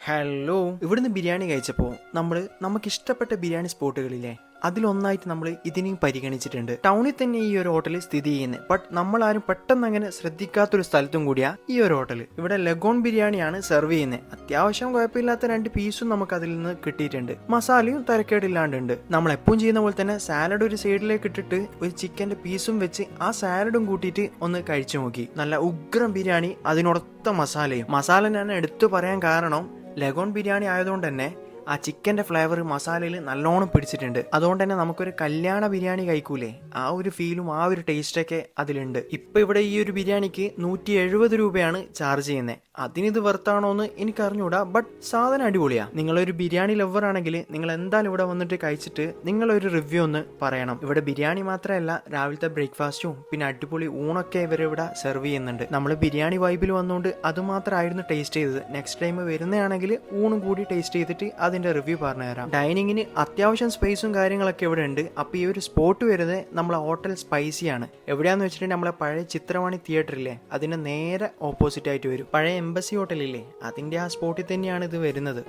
Hello, ഇവിടുന്ന് ബിരിയാണി കഴിച്ചപ്പോൾ നമുക്കിഷ്ടപ്പെട്ട ബിരിയാണി സ്പോട്ടുകളില്ലേ, അതിലൊന്നായിട്ട് നമ്മൾ ഇതിനെയും പരിഗണിച്ചിട്ടുണ്ട്. ടൗണിൽ തന്നെ ഈ ഒരു ഹോട്ടൽ സ്ഥിതി ചെയ്യുന്നത്. ബട്ട് നമ്മളാരും പെട്ടെന്ന് അങ്ങനെ ശ്രദ്ധിക്കാത്തൊരു സ്ഥലത്തും കൂടിയാ ഈ ഒരു ഹോട്ടൽ. ഇവിടെ ലഗോൺ ബിരിയാണിയാണ് സെർവ് ചെയ്യുന്നത്. അത്യാവശ്യം കുഴപ്പമില്ലാത്ത 2 പീസും നമുക്ക് അതിൽ നിന്ന് കിട്ടിയിട്ടുണ്ട്. മസാലയും തരക്കേടില്ലാണ്ടുണ്ട്. നമ്മൾ എപ്പോഴും ചെയ്യുന്ന പോലെ തന്നെ സാലഡ് ഒരു സൈഡിലേക്ക് ഇട്ടിട്ട് ഒരു ചിക്കന്റെ പീസും വെച്ച് ആ സാലഡും കൂട്ടിയിട്ട് ഒന്ന് കഴിച്ചു നോക്കി. നല്ല ഉഗ്രം ബിരിയാണി, അതിനൊത്ത മസാലയും. മസാല ഞാൻ എടുത്തു പറയാൻ കാരണം ലഗോൺ ബിരിയാണി ആയതുകൊണ്ട് തന്നെ ആ ചിക്കന്റെ ഫ്ലേവർ മസാലയിൽ നല്ലോണം പിടിച്ചിട്ടുണ്ട്. അതുകൊണ്ട് തന്നെ നമുക്കൊരു കല്യാണ ബിരിയാണി കഴിക്കൂലേ, ആ ഒരു ഫീലും ആ ഒരു ടേസ്റ്റൊക്കെ അതിലുണ്ട്. ഇപ്പൊ ഇവിടെ ഈ ഒരു ബിരിയാണിക്ക് 170 രൂപയാണ് ചാർജ് ചെയ്യുന്നത്. അതിനിത് വെർത്താണോ എന്ന് എനിക്ക് അറിഞ്ഞൂടാ, ബട്ട് സാധനം അടിപൊളിയാ. നിങ്ങളൊരു ബിരിയാണി ലവർ ആണെങ്കിൽ നിങ്ങൾ എന്തായാലും ഇവിടെ വന്നിട്ട് കഴിച്ചിട്ട് നിങ്ങളൊരു റിവ്യൂ ഒന്ന് പറയണം. ഇവിടെ ബിരിയാണി മാത്രമല്ല, രാവിലത്തെ ബ്രേക്ക്ഫാസ്റ്റും പിന്നെ അടിപൊളി ഊണൊക്കെ ഇവരിവിടെ സെർവ് ചെയ്യുന്നുണ്ട്. നമ്മൾ ബിരിയാണി വൈബിൽ വന്നുകൊണ്ട് അതുമാത്രമായിരുന്നു ടേസ്റ്റ് ചെയ്തത്. നെക്സ്റ്റ് ടൈം വരുന്നതാണെങ്കിൽ ഊണും കൂടി ടേസ്റ്റ് ചെയ്തിട്ട് അതിന്റെ റിവ്യൂ പറഞ്ഞു തരാം. ഡൈനിങ്ങിന് അത്യാവശ്യം സ്പേസും കാര്യങ്ങളൊക്കെ ഇവിടെ ഉണ്ട്. അപ്പൊ ഈ ഒരു സ്പോട്ട് വരുന്നത് നമ്മളെ ഹോട്ടൽ സ്പൈസിയാണ്. എവിടെയാന്ന് വെച്ചിട്ടുണ്ടെങ്കിൽ നമ്മളെ പഴയ ചിത്രവാണി തിയേറ്ററില്ലേ, അതിന്റെ നേരെ ഓപ്പോസിറ്റ് ആയിട്ട് വരും. പഴയ എംബസി ഹോട്ടലില്ലേ, അതിന്റെ ആ സ്പോട്ടിൽ തന്നെയാണ് ഇത് വരുന്നത്.